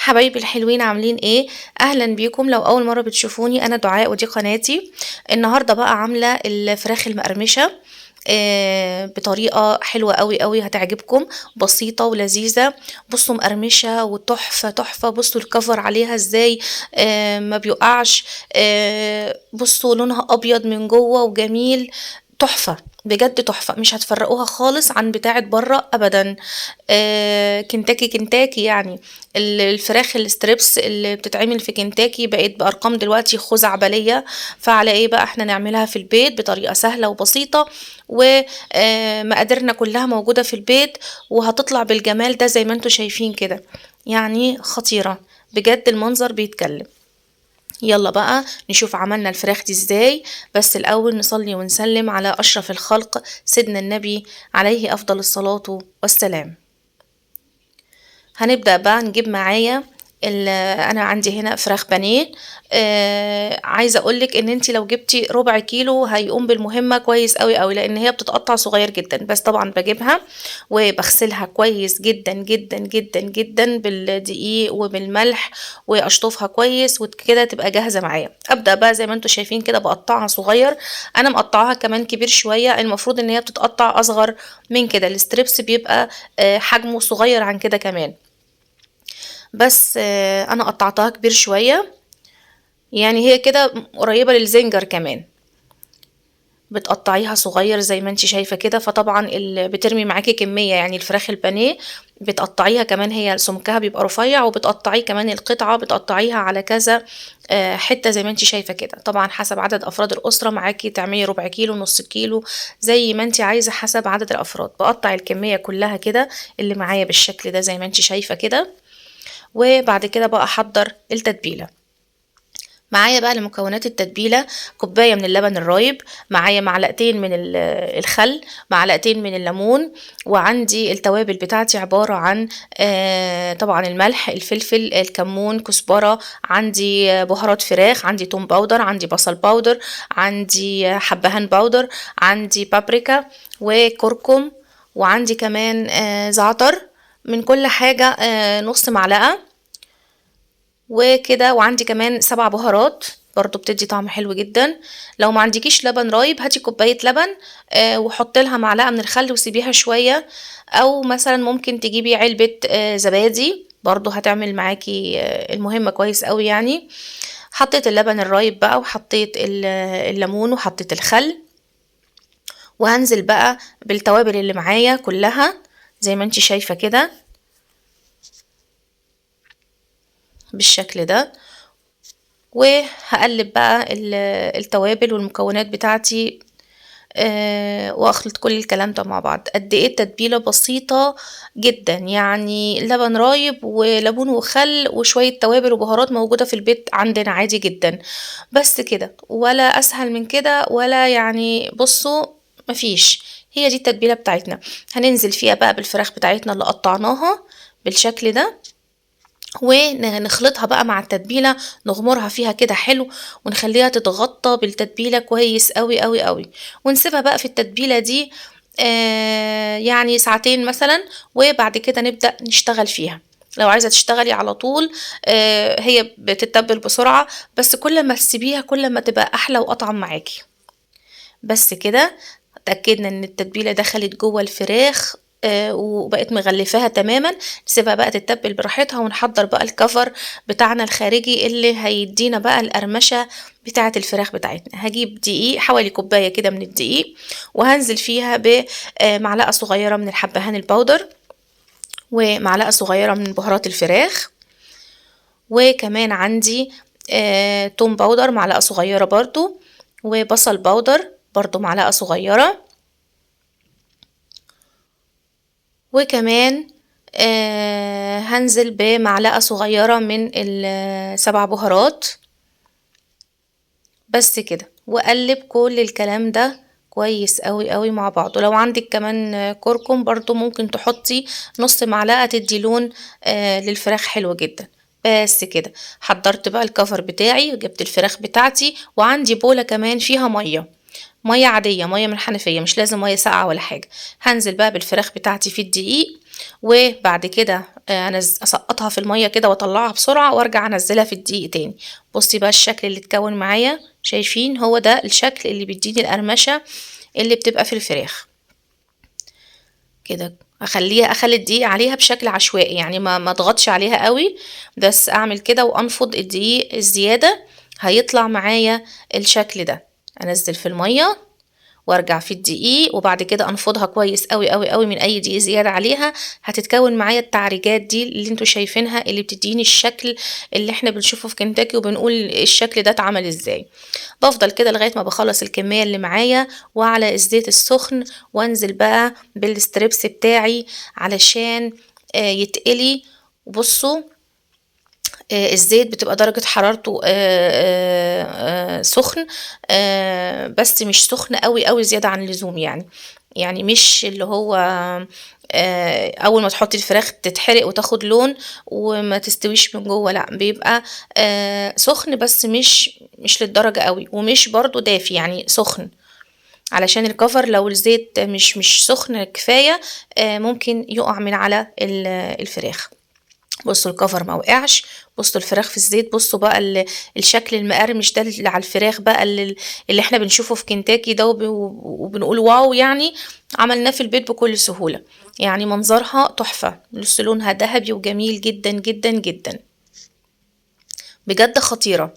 حبايبي الحلوين عاملين ايه؟ اهلا بيكم. لو اول مره بتشوفوني انا دعاء ودي قناتي. النهارده بقى عامله الفراخ المقرمشه بطريقه حلوه قوي قوي هتعجبكم، بسيطه ولذيذه. بصوا مقرمشه وتحفه تحفه، بصوا الكفر عليها ازاي ما بيقعش. بصوا لونها ابيض من جوه وجميل، تحفه بجد تحفه، مش هتفرقوها خالص عن بتاعه بره ابدا. كنتاكي كنتاكي يعني. الفراخ الستريبس اللي بتتعمل في كنتاكي بقت بأرقام دلوقتي خزعبلية، فعلى ايه بقى احنا نعملها في البيت بطريقة سهلة وبسيطة، ومقاديرنا كلها موجودة في البيت، وهتطلع بالجمال ده زي ما انتوا شايفين كده، يعني خطيرة بجد، المنظر بيتكلم. يلا بقى نشوف عملنا الفراخ دي ازاي. بس الأول نصلي ونسلم على أشرف الخلق سيدنا النبي عليه أفضل الصلاة والسلام. هنبدأ بقى نجيب معايا انا عندي هنا فراخ بانيه. عايزه اقولك ان انتي لو جبتي ربع كيلو هيقوم بالمهمه كويس قوي قوي، لان هي بتتقطع صغير جدا. بس طبعا بجيبها وبغسلها كويس جدا جدا جدا جدا بالدقيق وبالملح، واشطفها كويس وكده تبقى جاهزه معايا. ابدا بقى زي ما انتوا شايفين كده بقطعها صغير. انا مقطعها كمان كبير شويه، المفروض ان هي بتتقطع اصغر من كده، الستريبس بيبقى حجمه صغير عن كده كمان. بس انا قطعتها كبير شوية، يعني هي كده قريبة للزنجر كمان. بتقطعيها صغير زي ما انت شايفة كده، فطبعا بترمي معاكي كمية، يعني الفراخ البانيه بتقطعيها كمان، هي سمكها بيبقى رفيع، وبتقطعيه كمان القطعة بتقطعيها على كذا حتة زي ما انت شايفة كده. طبعا حسب عدد افراد الاسرة معاكي تعملي ربع كيلو نص كيلو زي ما انت عايزة حسب عدد الافراد. بقطع الكمية كلها كده اللي معايا بالشكل ده زي ما انت شايفة كده. وبعد كده بقى احضر التتبيله. معايا بقى لمكونات التتبيله: كوبايه من اللبن الرايب، معايا معلقتين من الخل، معلقتين من الليمون، وعندي التوابل بتاعتي عباره عن طبعا الملح، الفلفل، الكمون، كزبره، عندي بهارات فراخ، عندي توم باودر، عندي بصل باودر، عندي حبهان باودر، عندي بابريكا وكركم، وعندي كمان زعتر. من كل حاجه نص معلقه وكده. وعندي كمان 7 بهارات برضو بتدي طعم حلو جدا. لو ما عندكيش لبن رايب هاتي كوباية لبن وحط لها معلقة من الخل وسيبيها شوية، او مثلا ممكن تجيبي علبة زبادي برضو هتعمل معاكي المهمة كويس قوي يعني. حطيت اللبن الرايب بقى، وحطيت الليمون، وحطيت الخل، وهنزل بقى بالتوابل اللي معايا كلها زي ما انتي شايفة كده بالشكل ده. وهقلب بقى التوابل والمكونات بتاعتي واخلط كل الكلام ده مع بعض. قد ايه التتبيله بسيطه جدا، يعني لبن رايب وليمون وخل وشويه توابل وبهارات موجوده في البيت عندنا عادي جدا. بس كده، ولا اسهل من كده ولا يعني. بصوا مفيش، هي دي التتبيله بتاعتنا. هننزل فيها بقى بالفراخ بتاعتنا اللي قطعناها بالشكل ده، ونخلطها بقى مع التتبيلة، نغمرها فيها كده حلو، ونخليها تتغطى بالتتبيلة كويس قوي قوي قوي، ونسيبها بقى في التتبيلة دي يعني ساعتين مثلا، وبعد كده نبدأ نشتغل فيها. لو عايزة تشتغلي على طول هي بتتبل بسرعة، بس كل ما تسيبيها كل ما تبقى أحلى وأطعم معاكي. بس كده اتأكدنا ان التتبيلة دخلت جوه الفراخ وبقت مغلفاها تماما. نسيبها بقى تتبل براحتها، ونحضر بقى الكفر بتاعنا الخارجي اللي هيدينا بقى القرمشة بتاعة الفراخ بتاعتنا. هجيب دقيق حوالي كوباية كده من الدقيق، وهنزل فيها بمعلقة صغيرة من الحبهان البودر، ومعلقة صغيرة من بهارات الفراخ، وكمان عندي توم باودر معلقة صغيرة برضو، وبصل باودر برضو معلقة صغيرة، وكمان هنزل بمعلقة صغيرة من ال7 بهارات. بس كده، وقلب كل الكلام ده كويس قوي قوي مع بعض. ولو عندك كمان كركم برضو ممكن تحطي نص معلقة تدي لون للفراخ حلو جدا. بس كده حضرت بقى الكفر بتاعي، وجبت الفراخ بتاعتي، وعندي بولة كمان فيها مية عادية، مية من الحنفية، مش لازم مية ساقعة ولا حاجة. هنزل بقى بالفراخ بتاعتي في الدقيق، وبعد كده اسقطها في الميه كده واطلعها بسرعه وارجع انزلها في الدقيق تاني. بصي بقى الشكل اللي اتكون معايا، شايفين؟ هو ده الشكل اللي بيديني القرمشه اللي بتبقى في الفراخ. كده اخلي الدقيق عليها بشكل عشوائي، يعني ما اضغطش عليها قوي، بس اعمل كده وانفض الدقيق الزياده، هيطلع معايا الشكل ده. انزل في الميه وارجع في الدقيق، وبعد كده انفضها كويس قوي قوي قوي من اي دقيق زياده عليها. هتتكون معايا التعريجات دي اللي انتوا شايفينها، اللي بتديني الشكل اللي احنا بنشوفه في كنتاكي وبنقول الشكل ده اتعمل ازاي. بفضل كده لغايه ما بخلص الكميه اللي معايا وعلى الزيت السخن، وانزل بقى بالستريبس بتاعي علشان يتقلي. وبصوا الزيت بتبقى درجة حرارته سخن، بس مش سخن قوي قوي زيادة عن اللزوم، يعني مش اللي هو اول ما تحطي الفراخ تتحرق وتاخد لون وما تستويش من جوه، لا بيبقى سخن بس مش للدرجة قوي، ومش برضو دافي، يعني سخن علشان الكفر لو الزيت مش سخن كفاية ممكن يقع من على الفراخ. بصوا الكفر ما وقعش، بصوا الفراخ في الزيت، بصوا بقى الشكل المقرمش ده اللي على الفراخ بقى اللي احنا بنشوفه في كنتاكي ده وبنقول واو، يعني عملناه في البيت بكل سهولة. يعني منظرها تحفة، بصوا لونها ذهبي وجميل جدا جدا جدا، بجد خطيرة.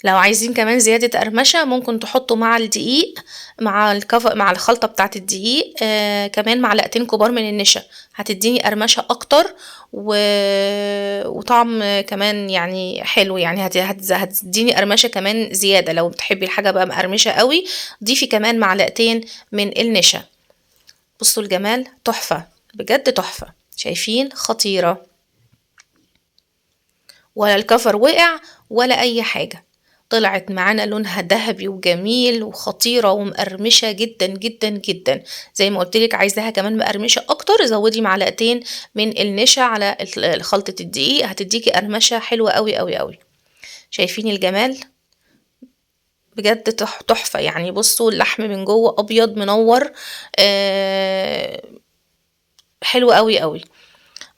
لو عايزين كمان زيادة قرمشة ممكن تحطوا مع الدقيق، مع الخلطة بتاعة الدقيق كمان معلقتين كبار من النشا، هتديني قرمشة اكتر وطعم كمان يعني حلو، يعني هتديني قرمشة كمان زيادة. لو بتحبي الحاجة بقى مقرمشة قوي ضيفي كمان معلقتين من النشا. بصوا الجمال، تحفة بجد تحفة، شايفين؟ خطيرة، ولا الكفر وقع ولا اي حاجة، طلعت معانا لونها ذهبي وجميل وخطيرة ومقرمشة جدا جدا جدا. زي ما قلتلك عايزاها كمان مقرمشة اكتر، زودي معلقتين من النشا على خلطة الدقيق، هتديكي قرمشة حلوة قوي قوي قوي. شايفين الجمال؟ بجد تحفة. يعني بصوا اللحم من جوه ابيض منور، حلو قوي قوي،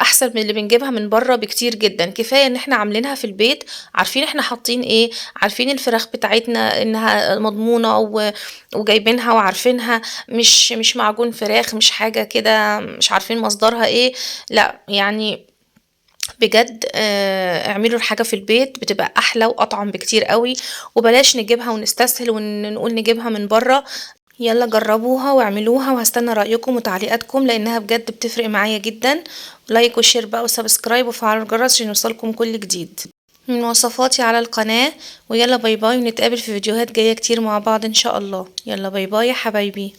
احسن من اللي بنجيبها من بره بكتير جدا. كفايه ان احنا عاملينها في البيت، عارفين احنا حاطين ايه، عارفين الفراخ بتاعتنا انها مضمونه وجايبينها وعارفينها مش معجون فراخ، مش حاجه كده مش عارفين مصدرها ايه، لا يعني بجد اعملوا الحاجة في البيت بتبقى احلى واطعم بكتير قوي، وبلاش نجيبها ونستسهل ونقول نجيبها من بره. يلا جربوها واعملوها، وهستنى رأيكم وتعليقاتكم لانها بجد بتفرق معايا جدا. لايك وشير بقى وسبسكرايب وفعلوا الجرس عشان يوصلكم كل جديد من وصفاتي على القناة. ويلا باي باي، ونتقابل في فيديوهات جاية كتير مع بعض ان شاء الله. يلا باي باي يا حبايبي.